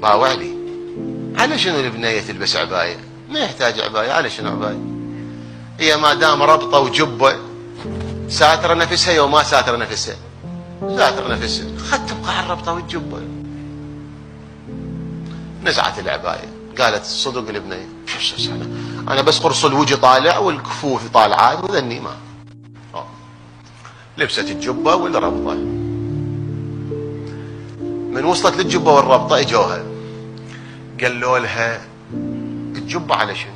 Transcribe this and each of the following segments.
باوع لي على شنو البنية تلبس عباية؟ ما يحتاج عباية، على شنو عباية؟ هي ما دام ربطة وجبة ساترة نفسها يوم ما ساترة نفسها، ساترة نفسها خد تبقى على الربطة والجبة. نزعت العباية، قالت صدق البنية أنا بس قرص الوجه طالع والكفوف طالعات وذني ما. لبست الجبة والربطة. من وصلت للجبة والربطة اجوها قالوا لها الجبة على شنو؟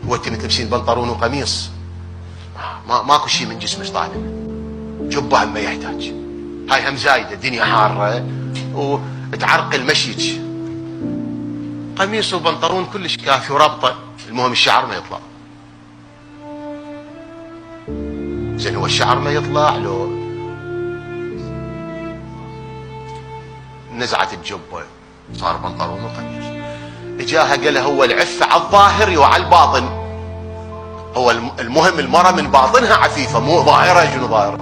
هو انت تلبسين بنطلون وقميص ماكو شيء من جسمك طالع، جبة هم ما يحتاج، هاي هم زايدة، الدنيا حارة وتعرقل مشيك، قميص وبنطلون كلش كافي وربطة، المهم الشعر ما يطلع. زين هو الشعر ما يطلع لو؟ نزعت الجبة صار بنطلون وقميص. اجاها قال هو العفة على الظاهر وعلى الباطن، هو المهم المرأة من باطنها عفيفة مو ظاهرة. شنو ظاهرة؟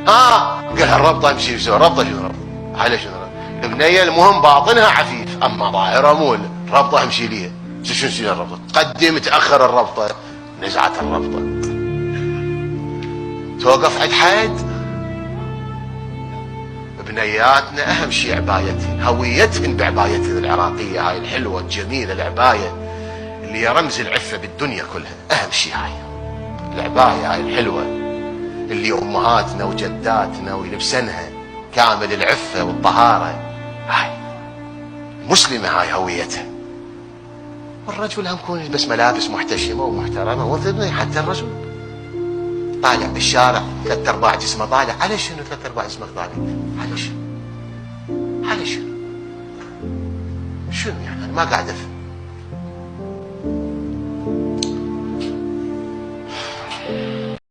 قالها الربطة امشي بسوي ربطة. شنو ربطة؟ على شنو ربطة؟ البنية المهم باطنها عفيف، اما ظاهرة مو ربطة امشي ليها. شنو سوي الربطة؟ تقدم تأخر الربطة. نزعت الربطة توقف عند حد. بنياتنا اهم شيء عبايتهن، هويتهن بعبايتهن العراقية هاي الحلوة الجميلة، العباية اللي هي رمز العفة بالدنيا كلها، اهم شيء هاي العباية هاي الحلوة اللي امهاتنا وجداتنا ويلبسنها كامل العفة والطهارة. هاي مسلمة، هاي هويتها. والرجل هم يكون يلبس ملابس محتشمة ومحترمة، حتى الرجل طالع بالشارع 3/4 جسمه طالع. على شنو 3/4 جسمك طالع؟ على شنو؟ على شنو؟ شنو يعني؟ انا ما قاعد افهم.